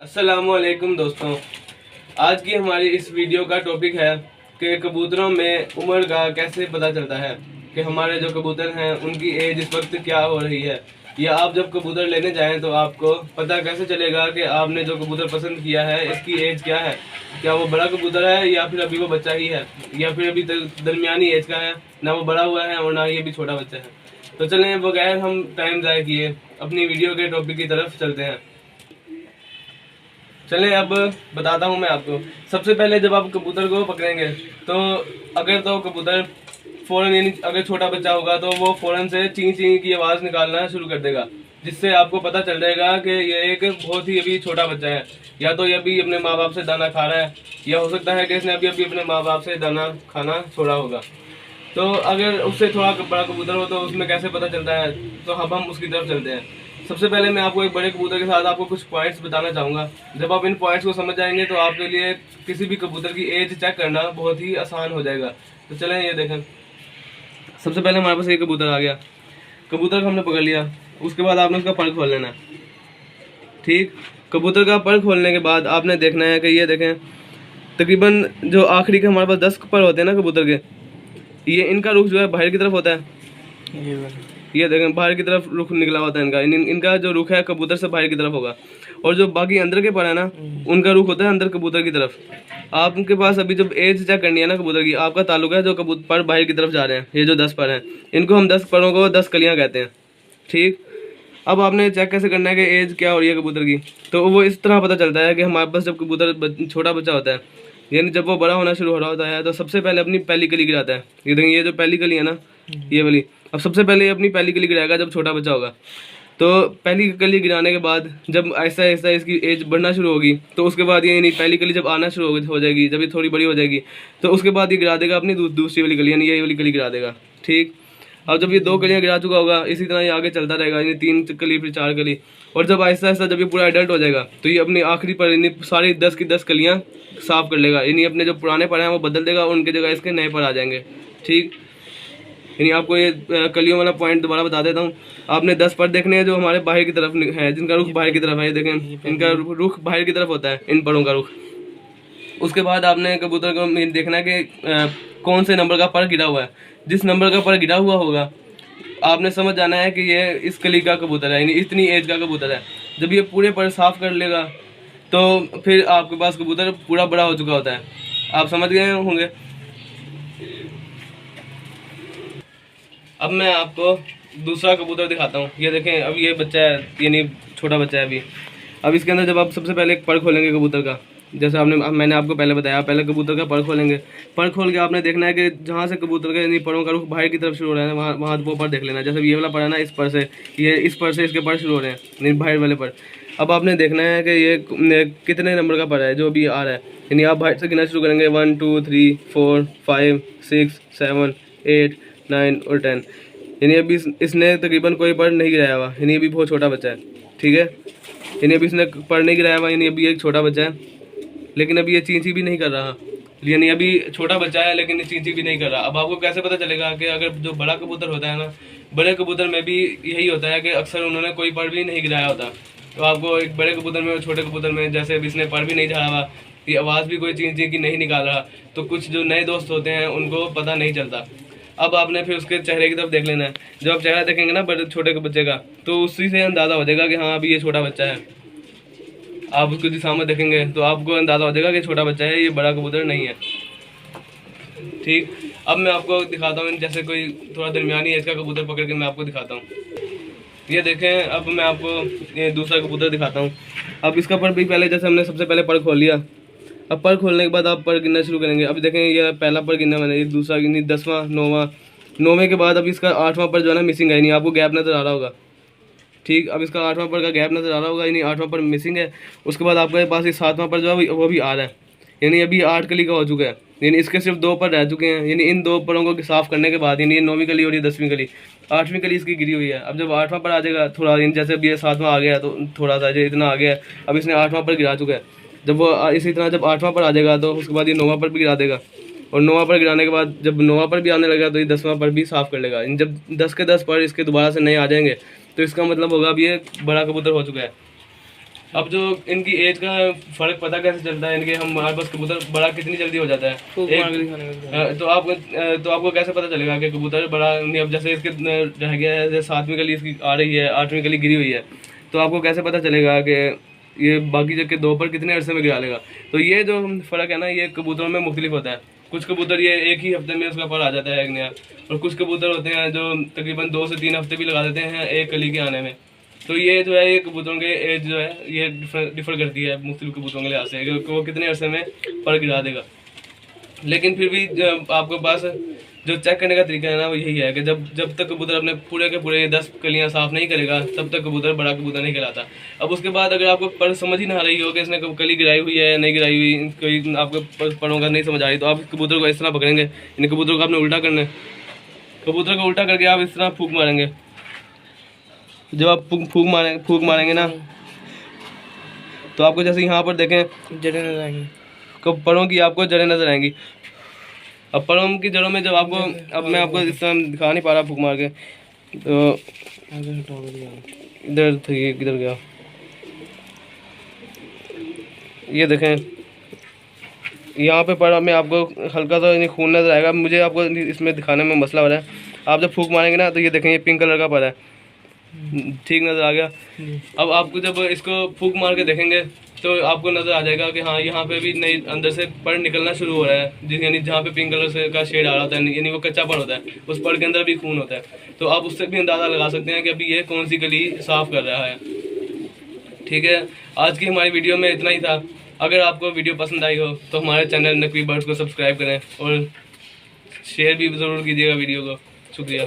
अस्सलामुअलैकुम दोस्तों, आज की हमारी इस वीडियो का टॉपिक है कि कबूतरों में उम्र का कैसे पता चलता है कि हमारे जो कबूतर हैं उनकी एज इस वक्त क्या हो रही है, या आप जब कबूतर लेने जाएं तो आपको पता कैसे चलेगा कि आपने जो कबूतर पसंद किया है इसकी एज क्या है। क्या वो बड़ा कबूतर है या फिर अभी वो बच्चा ही है, या फिर अभी दरमियानी एज का है, ना वो बड़ा हुआ है और ना ही अभी छोटा बच्चा है। तो चलें बगैर हम टाइम ज़ाया किए अपनी वीडियो के टॉपिक की तरफ चलते हैं। चलें अब बताता हूँ मैं आपको। सबसे पहले जब आप कबूतर को पकड़ेंगे तो अगर तो कबूतर फ़ौरन, यानी अगर छोटा बच्चा होगा तो वो फ़ौरन से ची ची की आवाज़ निकालना शुरू कर देगा, जिससे आपको पता चल जाएगा कि ये एक बहुत ही अभी छोटा बच्चा है। या तो ये अभी अपने माँ बाप से दाना खा रहा है, या हो सकता है कि इसने अभी अभी अपने माँ बाप से दाना खाना छोड़ा होगा। तो अगर उससे थोड़ा बड़ा कबूतर हो तो उसमें कैसे पता चलता है, तो अब हम उसकी तरफ चलते हैं। सबसे पहले मैं आपको एक बड़े कबूतर के साथ आपको कुछ पॉइंट्स बताना चाहूँगा। जब आप इन पॉइंट्स को समझ जाएंगे तो आपके लिए किसी भी कबूतर की एज चेक करना बहुत ही आसान हो जाएगा। तो चलें ये देखें। सबसे पहले हमारे पास एक कबूतर आ गया, कबूतर को हमने पकड़ लिया। उसके बाद आपने उसका पर खोल लेना है। ठीक, कबूतर का पर खोलने के बाद आपने देखना है कि ये देखें, तकरीबन जो आखिरी के हमारे पास 10 पर होते हैं ना कबूतर के, ये इनका रुख जो है बाहर की तरफ होता है। ये देखें बाहर की तरफ रुख निकला होता है इनका। इनका जो रुख है कबूतर से बाहर की तरफ होगा, और जो बाकी अंदर के पर है ना उनका रुख होता है अंदर कबूतर की तरफ। आपके पास अभी जब एज चेक करनी है ना कबूतर की, आपका ताल्लुक है जो कबूतर पर बाहर की तरफ जा रहे हैं, ये जो 10 पर हैं इनको हम 10 परों को 10 कलियाँ कहते हैं। ठीक, अब आपने चेक कैसे करना है कि एज क्या हो रही है कबूतर की, तो वो इस तरह पता चलता है कि हमारे पास जब कबूतर छोटा बच्चा होता है, यानी जब वो बड़ा होना शुरू हो रहा होता है, तो सबसे पहले अपनी पहली कली गिराता है। ये देखिए, ये जो पहली कली है ना, ये वाली, अब सबसे पहले अपनी पहली कली गिराएगा जब छोटा बच्चा होगा। तो पहली कली गिराने के बाद जब ऐसा ऐसा इसकी एज बढ़ना शुरू होगी, तो उसके बाद ये नहीं, पहली कली जब आना शुरू हो जाएगी, जब ये थोड़ी बड़ी हो जाएगी, तो उसके बाद ये गिरा देगा अपनी दूसरी वाली कली, यानी ये वाली कली गिरा देगा। ठीक, अब जब ये 2 कलियाँ गिरा चुका होगा, इसी तरह ये आगे चलता रहेगा, यानी 3 कली फिर 4 कली, और जब आहिस्ता आहिस्ता जब ये पूरा एडल्ट हो जाएगा तो ये अपनी आखिरी पर यानी सारी 10 की 10 कलियाँ साफ कर लेगा, यानी अपने जो पुराने पर हैं वो बदल देगा और उनकी जगह इसके नए पर आ जाएंगे। ठीक, यानी आपको ये कलियों वाला पॉइंट दोबारा बता देता हूँ। आपने 10 पर देखने हैं जो हमारे बाहर की तरफ है, जिनका रुख बाहर की तरफ है। ये देखें, इनका रुख बाहर की तरफ होता है, इन परों का रुख। उसके बाद आपने कबूतर को देखना है कि कौन से नंबर का पर गिरा हुआ है। जिस नंबर का पर गिरा हुआ होगा आपने समझ जाना है कि ये इस कली का कबूतर है, यानी इतनी एज का कबूतर है। जब ये पूरे पर साफ कर लेगा तो फिर आपके पास कबूतर पूरा बड़ा हो चुका होता है। आप समझ गए होंगे। अब मैं आपको दूसरा कबूतर दिखाता हूँ। ये देखें, अब ये बच्चा है, यानी छोटा बच्चा है अभी। अब इसके अंदर जब आप सबसे पहले एक पर खोलेंगे कबूतर का, जैसे मैंने आपको पहले बताया, पहले कबूतर का पर खोलेंगे। पर खोल के आपने देखना है कि जहाँ से कबूतर का यानी परों का रुख बाहर की तरफ शुरू हो रहा है, वहाँ वो पर देख लेना है। जैसे ये वाला पर है ना, इस पर से ये, इस पर से इसके पर शुरू हो रहे हैं, यानी बाहर वाले पर। अब आपने देखना है कि ये कितने नंबर का पर है जो भी आ रहा है, यानी आप बाहर से गिनना शुरू करेंगे 1 2 3 4 5 6 7 8 9 और 10। यानी अभी इसने तकरीबन कोई पर नहीं गिराया हुआ, यानी अभी बहुत छोटा बच्चा है। ठीक है, यानी अभी इसने पर नहीं गिराया हुआ, यानी अभी एक छोटा बच्चा है, लेकिन अभी ये चींची भी नहीं कर रहा, यानी अभी छोटा बच्चा है लेकिन ये चींची भी नहीं कर रहा। अब आपको कैसे पता चलेगा कि अगर जो बड़ा कबूतर होता है ना, बड़े कबूतर में भी यही होता है कि अक्सर उन्होंने कोई पर भी नहीं गिराया होता। तो आपको एक बड़े कबूतर में और छोटे कबूतर में, जैसे अभी इसने पर भी नहीं झाड़ा हुआ, ये आवाज़ भी कोई चींची की नहीं निकाल रहा, तो कुछ जो नए दोस्त होते हैं उनको पता नहीं चलता। अब आपने फिर उसके चेहरे की तरफ देख लेना है। जब आप चेहरा देखेंगे ना बड़े छोटे बच्चे का, तो उसी से अंदाज़ा हो जाएगा कि हाँ अभी ये छोटा बच्चा है। आप उसको दिशा में देखेंगे तो आपको अंदाज़ा हो जाएगा कि छोटा बच्चा है, ये बड़ा कबूतर नहीं है। ठीक, अब मैं आपको दिखाता हूँ, जैसे कोई थोड़ा दरमियानी एज का कबूतर पकड़ के मैं आपको दिखाता हूँ। ये देखें, अब मैं आपको ये दूसरा कबूतर दिखाता हूँ। अब इसका पर भी पहले, जैसे हमने सबसे पहले पर खोल लिया, अब पर खोलने के बाद आप पर गिनना शुरू करेंगे। अब देखें, ये पहला पर गिनना मैंने, ये दूसरा गिनी, 10वां 9वां, 9वें के बाद अब इसका 8वां पर जो है ना मिसिंग है, नहीं आपको गैप नज़र आ रहा होगा। ठीक, अब इसका 8वां पर का गैप नज़र आ रहा होगा, यानी 8वां पर मिसिंग है। उसके बाद आपके पास ये 7वां पर जो है वो भी आ रहा है, यानी अभी 8 कली का हो चुका है, यानी इसके सिर्फ 2 पर रह चुके हैं। यानी इन 2 परों को साफ करने के बाद, यानी ये 9वीं कली और ये 10वीं कली, 8वीं कली इसकी गिरी हुई है। अब जब 8वां पर आ जाएगा थोड़ा, जैसे अभी ये 7वां आ गया तो थोड़ा सा जो इतना आ गया है, अब इसने 8वां पर गिरा चुका है। जब वो इसी तरह जब 8वां पर आ जाएगा तो उसके बाद ये 9वां पर भी गिरा देगा, और 9वां पर गिराने के बाद जब 9वां पर भी आने लगा तो ये 10वां पर भी साफ़ कर लेगा। जब 10 के 10 पर इसके दोबारा से नए आ जाएंगे तो इसका मतलब होगा अब ये बड़ा कबूतर हो चुका है। अब जो इनकी एज का फर्क पता कैसे चलता है इनके, हमारे पास कबूतर बड़ा कितनी जल्दी हो जाता है तो आपको कैसे पता चलेगा कि कबूतर बड़ा नहीं। अब जैसे इसके रह गया है, जैसे 7वीं कली इसकी आ रही है, 8वीं कली गिरी हुई है, तो आपको कैसे पता चलेगा कि ये बाकी जगह के 2 पर कितने अरसे में गिरा लेगा। तो ये जो फ़र्क है ना, ये कबूतरों में मुख्तलिफ होता है। कुछ कबूतर ये एक ही हफ्ते में उसका पर आ जाता है एक नया, और कुछ कबूतर होते हैं जो तकरीबन 2 से 3 हफ्ते भी लगा देते हैं एक कली के आने में। तो ये जो है ये कबूतरों के एज जो है ये डिफर करती है मुख्तलिफ कबूतरों के लिहाज से कि वो कितने अरसे में पर गिरा देगा। लेकिन फिर भी आपके पास जो चेक करने का तरीका है ना वो यही है कि जब तक कबूतर अपने पूरे के पूरे 10 कलियां साफ नहीं करेगा तब तक कबूतर बड़ा कबूतर नहीं कहलाता। अब उसके बाद अगर आपको पर समझ ही ना आ रही हो कि इसने कली गिराई हुई है नहीं गिराई हुई, कोई आपको परों का नहीं समझ आ रही, तो आप कबूतर को इस तरह पकड़ेंगे, इन कबूतर को आपने उल्टा करना है। कबूतर को उल्टा करके आप इस तरह फूंक मारेंगे। जब आप फूंक मारेंगे ना, तो आपको जैसे यहाँ पर देखें जड़ें नजर आएंगी, कब परों की आपको जड़ें नजर आएंगी। अब परों की जड़ों में जब आपको, अब मैं आपको इस तरह दिखा नहीं पा रहा फूंक मार के, तो इधर थी किधर गया, ये देखें यहाँ पे पड़ा में आपको हल्का सा खून नजर आएगा। मुझे आपको इसमें दिखाने में मसला हो रहा है। आप जब फूंक मारेंगे ना तो ये देखें ये पिंक कलर का पड़ा है, ठीक नज़र आ गया। अब आपको जब इसको फूंक मार के देखेंगे तो आपको नज़र आ जाएगा कि हाँ यहाँ पे भी नई अंदर से पड़ निकलना शुरू हो रहा है, यानी जहाँ पे पिंक कलर से का शेड आ रहा होता है, यानी वो कच्चा पड़ होता है, उस पड़ के अंदर भी खून होता है। तो आप उससे भी अंदाज़ा लगा सकते हैं कि अभी ये कौन सी गली साफ़ कर रहा है। ठीक है, आज की हमारी वीडियो में इतना ही था। अगर आपको वीडियो पसंद आई हो तो हमारे चैनल नकवी बर्ड्स को सब्सक्राइब करें और शेयर भी ज़रूर कीजिएगा वीडियो को। शुक्रिया।